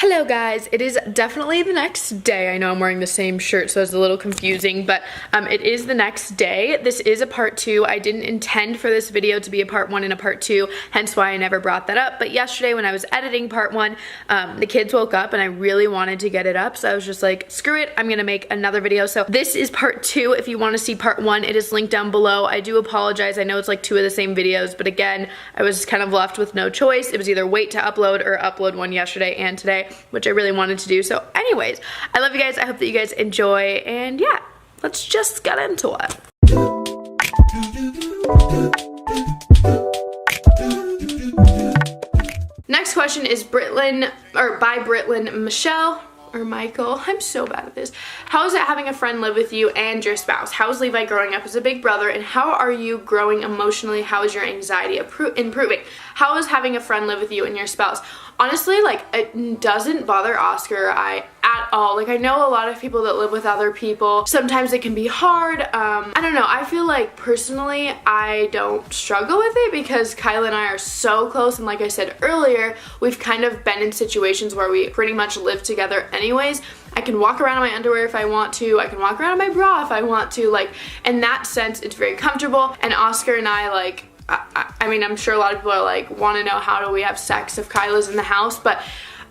Hello guys, it is definitely the next day. I know I'm wearing the same shirt, so it's a little confusing, but it is the next day. This is a part 2. I didn't intend for this video to be a part 1 and a part 2, hence why I never brought that up. But yesterday when I was editing part 1, the kids woke up and I really wanted to get it up, so I was just like, screw it, I'm gonna make another video. So this is part 2. If you want to see part 1, it is linked down below. I do apologize. I know it's like 2 of the same videos, but again, I was kind of left with no choice. It was either wait to upload or upload one yesterday and today, which I really wanted to do. So anyways, I love you guys. I hope that you guys enjoy, and yeah, let's just get into it. Next question is by Britlin Michelle or Michael. I'm so bad at this. How is it having a friend live with you and your spouse? How is Levi growing up as a big brother, and how are you growing emotionally? How is your anxiety improving? How is having a friend live with you and your spouse? Honestly, like, it doesn't bother Oscar at all. Like, I know a lot of people that live with other people, sometimes it can be hard. I don't know, I feel like personally I don't struggle with it because Kyla and I are so close, and like I said earlier, we've kind of been in situations where we pretty much live together anyways. I can walk around in my underwear if I want to, I can walk around in my bra if I want to, like, in that sense it's very comfortable. And Oscar and I, like, I mean, I'm sure a lot of people are like, want to know how do we have sex if Kyla's in the house, but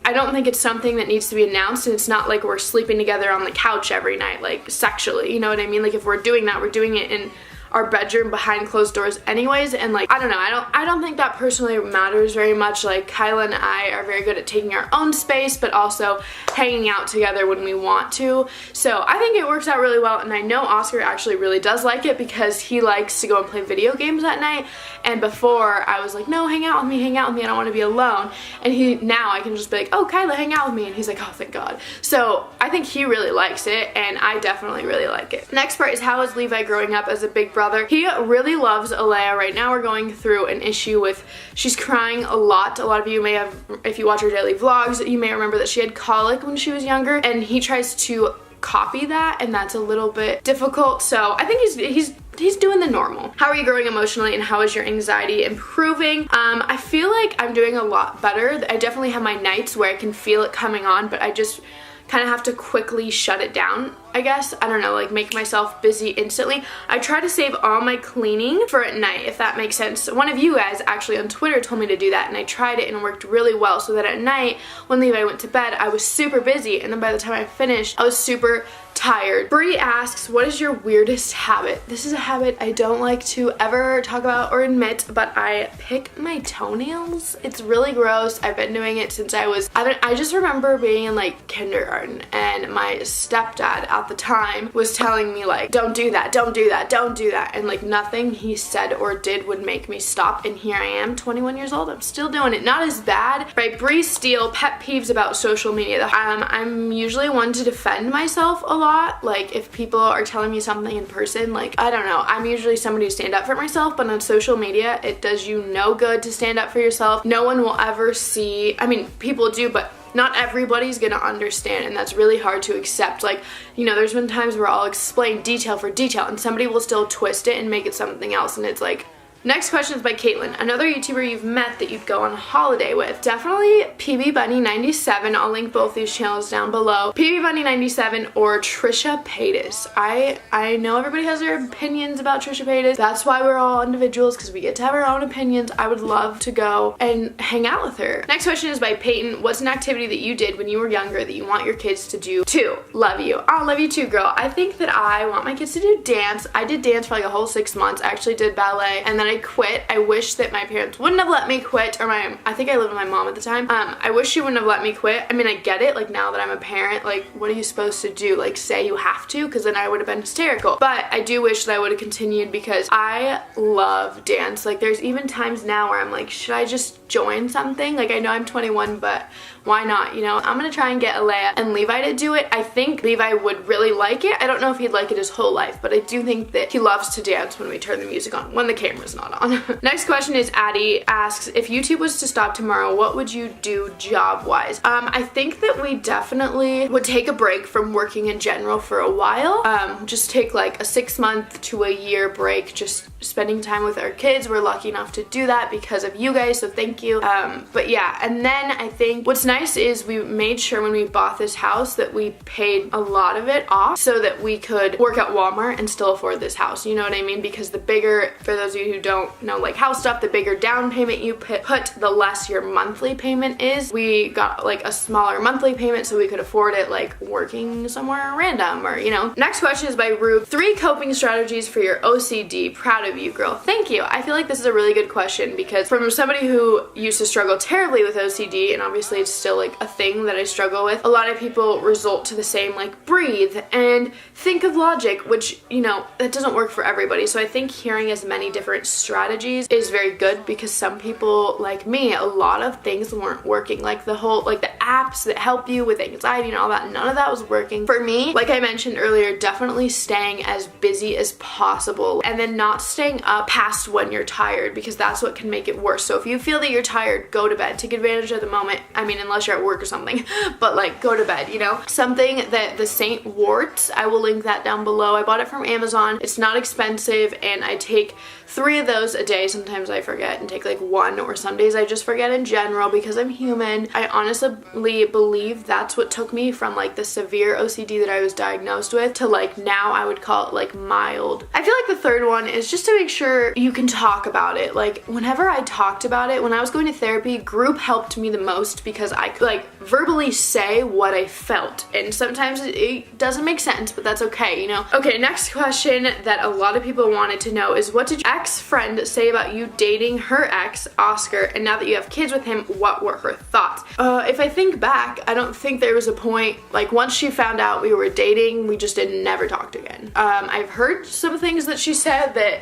I don't think it's something that needs to be announced, and it's not like we're sleeping together on the couch every night, like, sexually, you know what I mean? Like, if we're doing that, we're doing it in our bedroom behind closed doors anyways, and like, I don't know, I don't think that personally matters very much. Like, Kyla and I are very good at taking our own space, but also hanging out together when we want to, so I think it works out really well. And I know Oscar actually really does like it because he likes to go and play video games at night, and before I was like, no, hang out with me, I don't want to be alone, and now I can just be like, oh, Kyla, hang out with me, and he's like, oh, thank God. So I think he really likes it, and I definitely really like it. Next part is, how is Levi growing up as a big brother? He really loves Alea. Right now we're going through an issue with, she's crying a lot. A lot of you may have, if you watch her daily vlogs, you may remember that she had colic when she was younger, and he tries to copy that, and that's a little bit difficult. So I think he's doing the normal. How are you growing emotionally, and how is your anxiety improving? I feel like I'm doing a lot better. I definitely have my nights where I can feel it coming on, but I just kind of have to quickly shut it down, I guess. I don't know, like, make myself busy instantly. I try to save all my cleaning for at night, if that makes sense. One of you guys actually on Twitter told me to do that, and I tried it and it worked really well, so that at night when Levi went to bed I was super busy, and then by the time I finished I was super tired. Bree asks, what is your weirdest habit? This is a habit I don't like to ever talk about or admit, but I pick my toenails. It's really gross. I've been doing it since I just remember being in like kindergarten, and my stepdad at the time was telling me like, don't do that, don't do that, don't do that, and like nothing he said or did would make me stop, and here I am, 21 years old, I'm still doing it. Not as bad, right? Bree Steele, pet peeves about social media. I'm usually one to defend myself a lot. Like, if people are telling me something in person, like, I don't know, I'm usually somebody to stand up for myself, but on social media it does you no good to stand up for yourself. No one will ever see, I mean, people do, but not everybody's gonna understand, and that's really hard to accept. Like, you know, there's been times where I'll explain detail for detail and somebody will still twist it and make it something else, and it's like. Next question is by Caitlin. Another YouTuber you've met that you'd go on holiday with? Definitely PB Bunny 97. I'll link both these channels down below. PB Bunny 97 or Trisha Paytas. I know everybody has their opinions about Trisha Paytas. That's why we're all individuals, because we get to have our own opinions. I would love to go and hang out with her. Next question is by Peyton. What's an activity that you did when you were younger that you want your kids to do too? Love you. I love you too, girl. I think that I want my kids to do dance. I did dance for like a whole 6 months. I actually did ballet, and then I quit. I wish that my parents wouldn't have let me quit, or I think I lived with my mom at the time. I wish she wouldn't have let me quit. I mean, I get it, like, now that I'm a parent, like, what are you supposed to do? Like, say you have to? Because then I would have been hysterical. But I do wish that I would have continued, because I love dance. Like, there's even times now where I'm like, should I just join something? Like, I know I'm 21, but why not, you know? I'm gonna try and get Alea and Levi to do it. I think Levi would really like it. I don't know if he'd like it his whole life, but I do think that he loves to dance when we turn the music on, when the camera's not on. Next question is Addie asks, if YouTube was to stop tomorrow, what would you do job-wise? I think that we definitely would take a break from working in general for a while. Just take like a 6-month to a year break, just spending time with our kids. We're lucky enough to do that because of you guys, so thank you. But yeah, and then I think what's nice is we made sure when we bought this house that we paid a lot of it off so that we could work at Walmart and still afford this house. You know what I mean? Because the bigger, for those of you who don't know like house stuff, the bigger down payment you put, the less your monthly payment is. We got like a smaller monthly payment so we could afford it like working somewhere random or, you know. Next question is by Rube. 3 coping strategies for your OCD. Proud of you, girl. Thank you. I feel like this is a really good question because from somebody who used to struggle terribly with OCD, and obviously it's still like a thing that I struggle with, a lot of people result to the same like breathe and think of logic, which, you know, that doesn't work for everybody. So I think hearing as many different strategies is very good because some people like me, a lot of things weren't working. Like the whole, like the apps that help you with anxiety and all that, none of that was working. For me, like I mentioned earlier, definitely staying as busy as possible and then not staying up past when you're tired because that's what can make it worse. So if you feel that you're tired, go to bed. Take advantage of the moment. I mean, unless you're at work or something, but like go to bed, you know? Something that the Saint Warts, I will link that down below. I bought it from Amazon. It's not expensive and I take 3 of those a day. Sometimes I forget and take like 1, or some days I just forget in general because I'm human. I honestly believe that's what took me from like the severe OCD that I was diagnosed with to like now I would call it like mild. I feel like the third one is just to make sure you can talk about it. Like whenever I talked about it, when I was going to therapy, group helped me the most because I could like verbally say what I felt. And sometimes it doesn't make sense, but that's okay, you know? Okay, next question that a lot of people wanted to know is what did your ex-friend say about you dating her ex, Oscar, and now that you have kids with him, what were her thoughts? If I think back, I don't think there was a point, like once she found out we were dating, we just never talked again. I've heard some things that she said that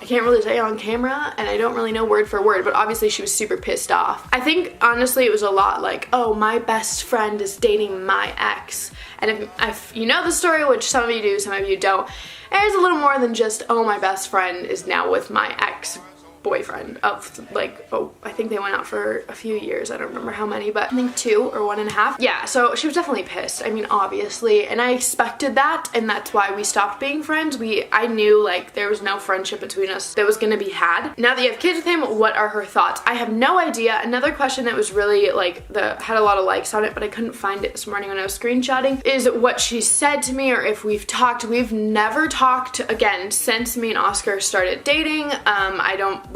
I can't really say on camera and I don't really know word for word, but obviously she was super pissed off. I think honestly it was a lot like, oh, my best friend is dating my ex. And if you know the story, which some of you do, some of you don't, there's a little more than just, oh, my best friend is now with my ex boyfriend of like, oh, I think they went out for a few years. I don't remember how many, but I think 2 or 1.5. Yeah, so she was definitely pissed. I mean, obviously, and I expected that, and that's why we stopped being friends. I knew like there was no friendship between us that was gonna be had. Now that you have kids with him, what are her thoughts? I have no idea. Another question that was really like had a lot of likes on it, but I couldn't find it this morning when I was screenshotting, is what she said to me or if we've talked. We've never talked again since me and Oscar started dating.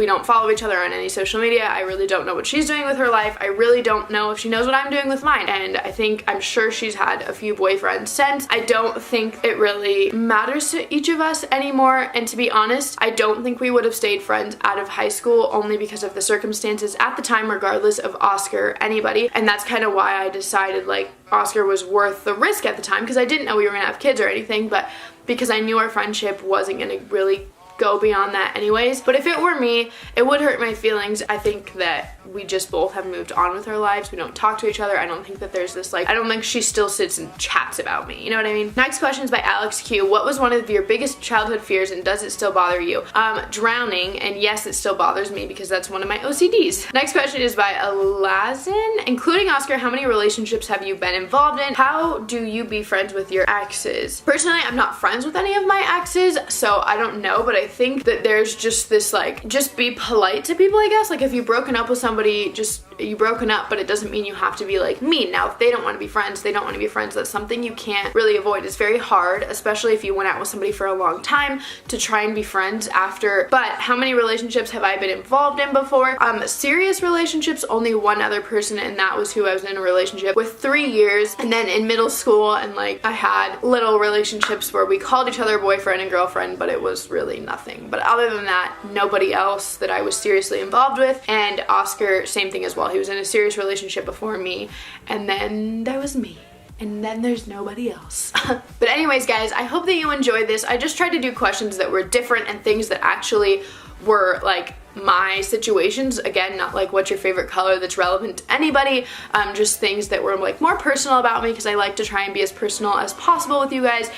We don't follow each other on any social media. I really don't know what she's doing with her life. I really don't know if she knows what I'm doing with mine. And I'm sure she's had a few boyfriends since. I don't think it really matters to each of us anymore. And to be honest, I don't think we would have stayed friends out of high school only because of the circumstances at the time, regardless of Oscar, anybody. And that's kind of why I decided like Oscar was worth the risk at the time, because I didn't know we were gonna have kids or anything, but because I knew our friendship wasn't gonna really go beyond that anyways. But if it were me, it would hurt my feelings. I think that we just both have moved on with our lives. We don't talk to each other. I don't think that there's this like, I don't think she still sits and chats about me. You know what I mean? Next question is by Alex Q. What was one of your biggest childhood fears and does it still bother you? Drowning, and yes, it still bothers me because that's one of my OCDs. Next question is by Alazin. Including Oscar, how many relationships have you been involved in? How do you be friends with your exes? Personally, I'm not friends with any of my exes, so I don't know, but I think that there's just this like, just be polite to people, I guess. Like if you've broken up with somebody, just you broken up, but it doesn't mean you have to be like mean. Now if they don't want to be friends, they don't want to be friends. That's something you can't really avoid. It's very hard, especially if you went out with somebody for a long time, to try and be friends after. But how many relationships have I been involved in before? Serious relationships, only one other person, and that was who I was in a relationship with 3 years. And then in middle school, and like I had little relationships where we called each other boyfriend and girlfriend, but it was really nothing. But other than that, nobody else that I was seriously involved with. And Oscar, same thing as well. He was in a serious relationship before me, and then there was me. And then there's nobody else. But anyways, guys, I hope that you enjoyed this. I just tried to do questions that were different and things that actually were like my situations. Again, not like what's your favorite color that's relevant to anybody, just things that were like more personal about me, because I like to try and be as personal as possible with you guys.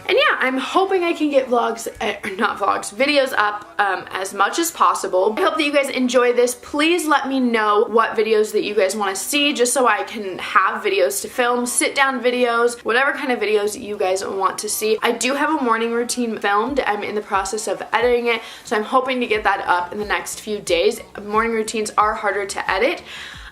And yeah, I'm hoping I can get videos up as much as possible. I hope that you guys enjoy this. Please let me know what videos that you guys want to see, just so I can have videos to film, sit down videos, whatever kind of videos you guys want to see. I do have a morning routine filmed. I'm in the process of editing it, so I'm hoping to get that up in the next few days. Morning routines are harder to edit.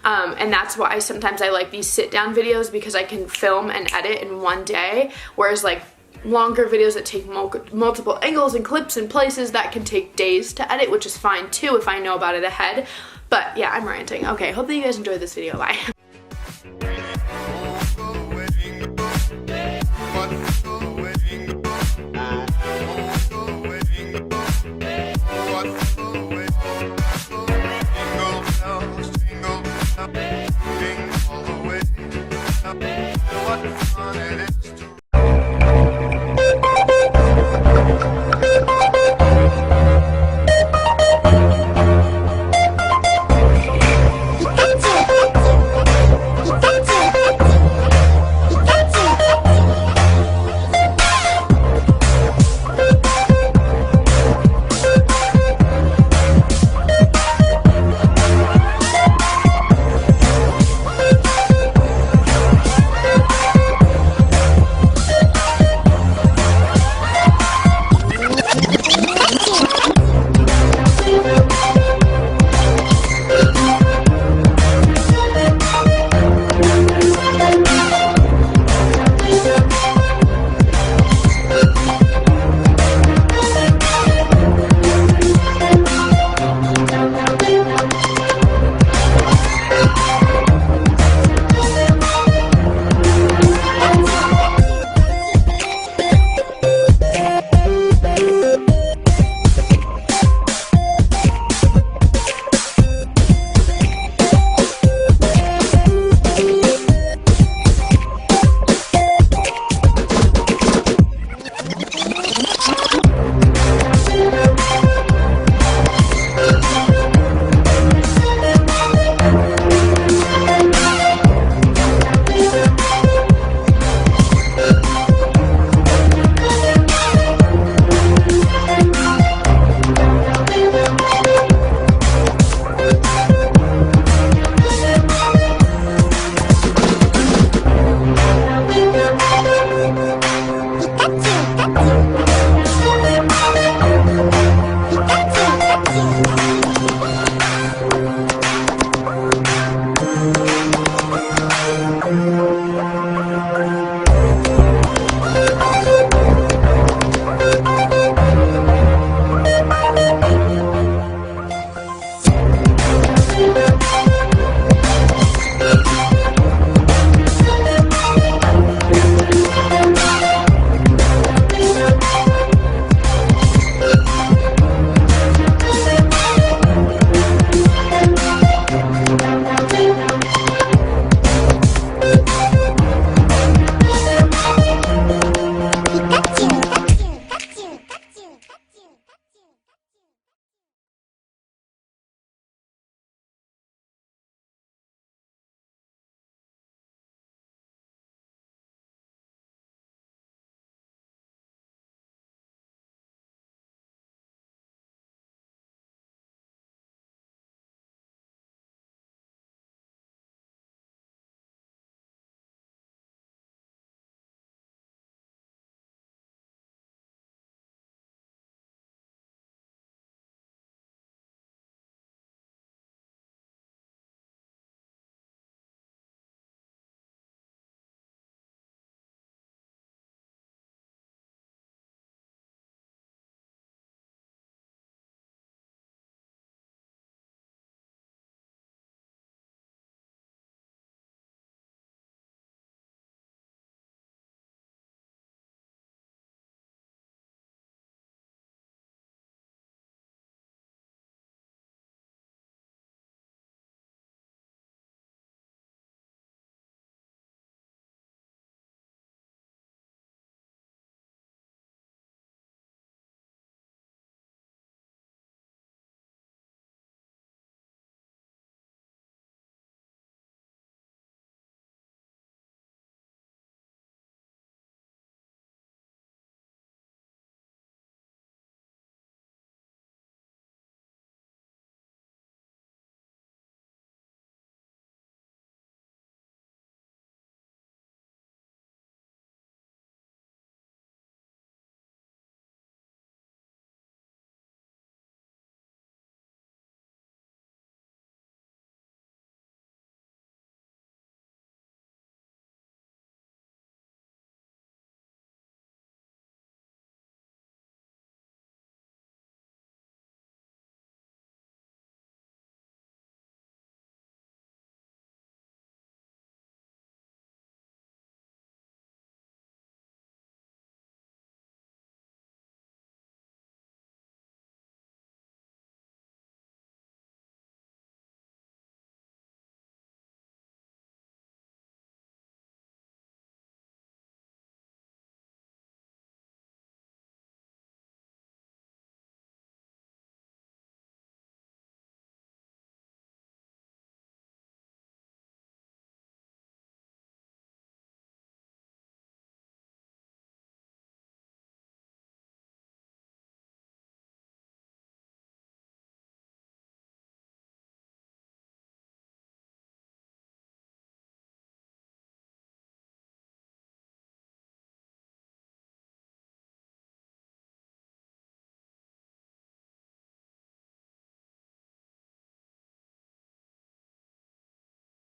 And that's why sometimes I like these sit down videos, because I can film and edit in one day, whereas like longer videos that take multiple angles and clips and places, that can take days to edit, which is fine too if I know about it ahead. But yeah, I'm ranting. Okay, hope that you guys enjoyed this video. Bye. What fun it is.